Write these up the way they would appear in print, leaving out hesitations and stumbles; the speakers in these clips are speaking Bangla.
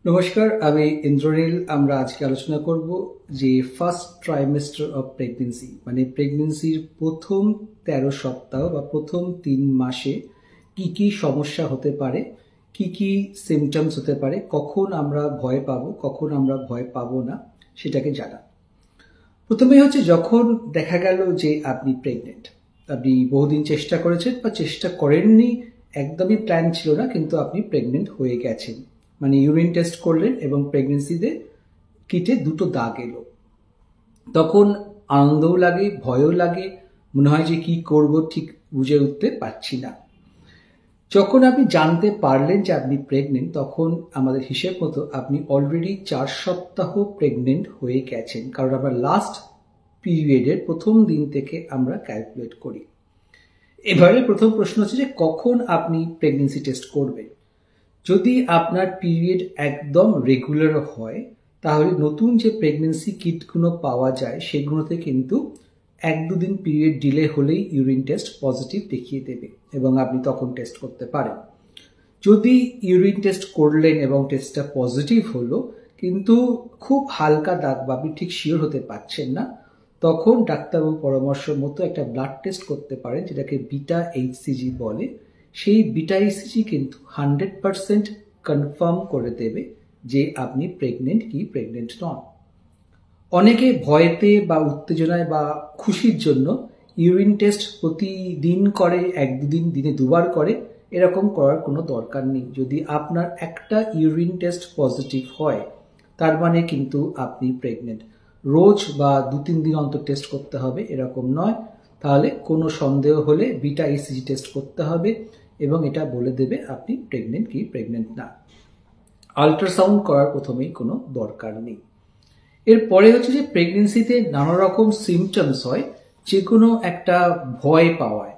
নমস্কার, আমি ইন্দ্রনীল। আমরা আজকে আলোচনা করব যে ফার্স্ট ট্রাইমেস্টার অফ প্রেগনেন্সি, মানে প্রেগনেন্সির প্রথম 13 সপ্তাহ বা প্রথম 3 মাসে কি কি সমস্যা হতে পারে, কি কি সিমটমস হতে পারে, কখন আমরা ভয় পাবো, কখন আমরা ভয় পাবো না, সেটাকে জানা। প্রথমে হচ্ছে যখন দেখা গেল যে আপনি প্রেগনেন্ট, আপনি বহুদিন চেষ্টা করেছেন বা চেষ্টা করেননি, একদমই প্ল্যান ছিল না, কিন্তু আপনি প্রেগনেন্ট হয়ে গেছেন, মানে ইউরিন টেস্ট করলেন এবং প্রেগনেন্সিতে কিটে দুটো দাগ এলো। তখন আনন্দও লাগে, ভয়ও লাগে, মনে হয় যে কি করব ঠিক বুঝে উঠতে পারছি না। যখন আপনি জানতে পারলেন যে আপনি প্রেগনেন্ট, তখন আমাদের হিসেব মতো আপনি অলরেডি 4 সপ্তাহ প্রেগনেন্ট হয়ে গেছেন, কারণ আমরা লাস্ট পিরিয়ডের প্রথম দিন থেকে আমরা ক্যালকুলেট করি। এবারে প্রথম প্রশ্ন হচ্ছে যে কখন আপনি প্রেগনেন্সি টেস্ট করবেন। যদি আপনার পিরিয়ড একদম রেগুলার হয়, তাহলে নতুন যে প্রেগনেন্সি কিটগুলো পাওয়া যায় সেগুলোতে কিন্তু 1-2 দিন পিরিয়ড ডিলে হলেই ইউরিন টেস্ট পজিটিভ দেখিয়ে দেবে এবং আপনি তখন টেস্ট করতে পারেন। যদি ইউরিন টেস্ট করলেন এবং টেস্টটা পজিটিভ হলো, কিন্তু খুব হালকা দাগ বা আপনি ঠিক শিওর হতে পারছেন না, তখন ডাক্তারবাবু পরামর্শ মতো একটা ব্লাড টেস্ট করতে পারেন, যেটাকে বিটা এইচসিজি বলে। সেই বিটা এইচসিজি কিন্তু 100% কনফার্ম করে দেবে যে আপনি প্রেগনেন্ট কি প্রেগনেন্ট নন। অনেকে ভয়েতে বা উত্তেজনায় বা খুশির জন্য ইউরিন টেস্ট প্রতিদিন করে, 1-2 দিন দিনে 2বার করে। এরকম করার কোনো দরকার নেই। যদি আপনার একটা ইউরিন টেস্ট পজিটিভ হয়, তার মানে কিন্তু আপনি প্রেগনেন্ট। রোজ বা 2-3 দিন অন্তর টেস্ট করতে হবে এরকম নয়। তাহলে কোনো সন্দেহ হলে বিটা ইসিজি টেস্ট করতে হবে এবং এটা বলে দেবে আপনি প্রেগনেন্ট কি প্রেগনেন্ট না। আল্ট্রাসাউন্ড করার প্রথমেই কোনো দরকার নেই। এরপরে হচ্ছে যে প্রেগনেন্সিতে নানা রকম সিমটমস হয়, যে কোনো একটা ভয় পাওয়ায়।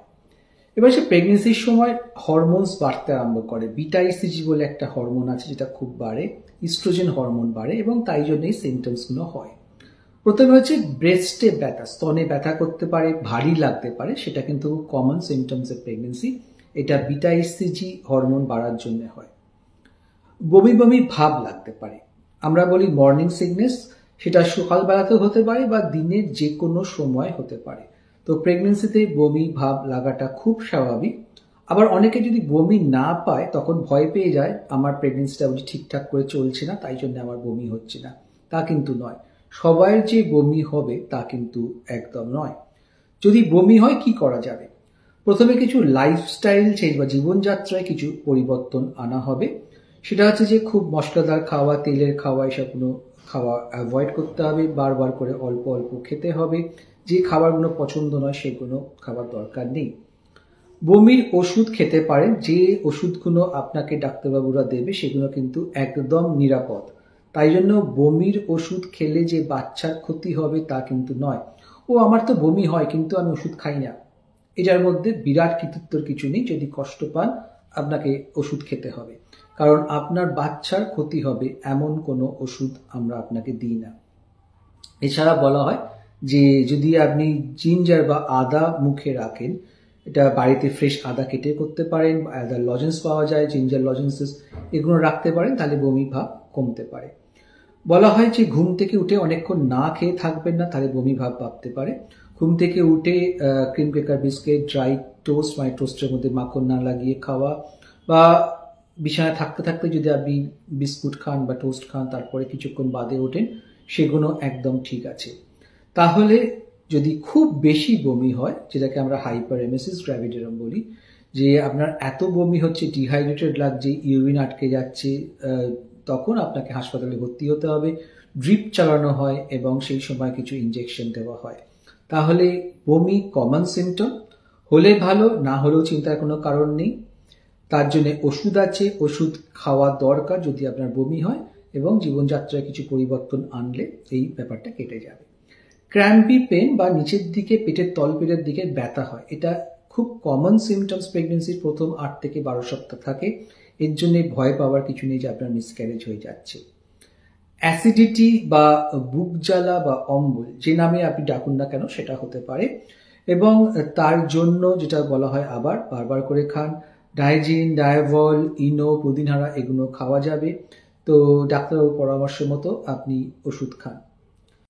এবার সে প্রেগনেন্সির সময় হরমোনস বাড়তে আরম্ভ করে। বিটা ইসিজি বলে একটা হরমোন আছে যেটা খুব বাড়ে, ইস্ট্রোজেন হরমোন বাড়ে, এবং তাই জন্যই সিমটমসগুলো হয়। প্রথমে হচ্ছে ব্রেস্টে ব্যথা, স্তনে ব্যথা করতে পারে, ভারী লাগতে পারে, সেটা কিন্তু কমন সিমটমস এর প্রেগনেন্সি। এটা বিটা ইসিজি হরমোন বাড়ার জন্য হয়। বমি বমি ভাব লাগতে পারে, আমরা বলি মর্নিং সিকনেস। সেটা সকালবেলাতেও হতে পারে বা দিনের যে কোনো সময় হতে পারে। তো প্রেগনেন্সিতে বমি ভাব লাগাটা খুব স্বাভাবিক। আবার অনেকে যদি বমি না পায় তখন ভয় পেয়ে যায়, আমার প্রেগনেন্সিটা বুঝি ঠিকঠাক করে চলছে না, তাই জন্য আমার বমি হচ্ছে না। তা কিন্তু নয়। সবার যে বমি হবে তা কিন্তু একদম নয়। যদি বমি হয় কি করা যাবে? প্রথমে কিছু লাইফস্টাইল চেঞ্জ বা জীবনযাত্রায় কিছু পরিবর্তন আনা হবে। সেটা হচ্ছে যে খুব মশলাদার খাওয়া, তেলের খাওয়া, এসবগুলো খাওয়া অ্যাভয়েড করতে হবে। বারবার করে অল্প অল্প খেতে হবে। যে খাবারগুলো পছন্দ নয় সেগুলো খাবার দরকার নেই। বমির ওষুধ খেতে পারেন। যে ওষুধগুলো আপনাকে ডাক্তারবাবুরা দেবে সেগুলো কিন্তু একদম নিরাপদ। তাই জন্য বমির ওষুধ খেলে যে বাচ্চার ক্ষতি হবে তা কিন্তু নয়। ও আমার তো বমি হয় কিন্তু আমি ওষুধ খাই না, এটার মধ্যে বিরাট কৃতিত্বর কিছু নেই। যদি কষ্ট পান আপনাকে ওষুধ খেতে হবে, কারণ আপনার বাচ্চার ক্ষতি হবে এমন কোনো ওষুধ আমরা আপনাকে দিই না। এছাড়া বলা হয় যে যদি আপনি জিঞ্জার বা আদা মুখে রাখেন, এটা বাড়িতে ফ্রেশ আদা কেটে করতে পারেন, আদার লজেন্স পাওয়া যায়, জিঞ্জার লজেন্সেস, এগুলো রাখতে পারেন, তাহলে বমি ভাব কমতে পারে। বলা হয় যে ঘুম থেকে উঠে অনেকক্ষণ না খেয়ে থাকবেন না, তাহলে বমি ভাব ভাবতে পারে। ঘুম থেকে উঠে cream cracker biscuit, dry toast, মানে টোস্টের মধ্যে মাখন না লাগিয়ে খাওয়া, বা বিছানায় থাকতে থাকতে যদি আপনি বিস্কুট খান বা টোস্ট খান তারপরে কিছুক্ষণ বাদে ওঠেন, সেগুলো একদম ঠিক আছে। তাহলে যদি খুব বেশি বমি হয়, যেটাকে আমরা হাইপারেমেসিস গ্র্যাভিডেরাম বলি, যে আপনার এত বমি হচ্ছে, ডিহাইড্রেটেড লাগছে, ইউরিন আটকে যাচ্ছে, তখন আপনাকে হাসপাতালে ভর্তি হতে হবে। ড্রিপ চালানো হয় এবং সেই সময় কিছু ইনজেকশন দেওয়া হয়। তাহলে বমি কমন সিমটম, হলে ভালো, না হলেও চিন্তার কোনো কারণ নেই। তার জন্য ওষুধ আছে, ওষুধ খাওয়া দরকার যদি আপনার বমি হয়, এবং জীবনযাত্রায় কিছু পরিবর্তন আনলে এই ব্যাপারটা কেটে যাবে। ক্র্যাম্পি পেন বা নিচের দিকে পেটের তলপেটের দিকে ব্যথা হয়, এটা খুব কমন সিমটমস প্রেগনেন্সির প্রথম 8 থেকে 12 সপ্তাহ থাকে। এর জন্য ভয় পাওয়ার কিছু নেই যে আপনার মিসক্যারেজ হয়ে যাচ্ছে। অ্যাসিডিটি বা বুক জ্বালা বা অম্বল, যে নামে আপনি ডাকুন না কেন, সেটা হতে পারে। এবং তার জন্য যেটা বলা হয়, আবার বারবার করে খান, ডাইজিন, ডায়াভল, ইনো, পুদিনহারা, এগুলো খাওয়া যাবে। তো ডাক্তারবাবুর পরামর্শ মতো আপনি ওষুধ খান।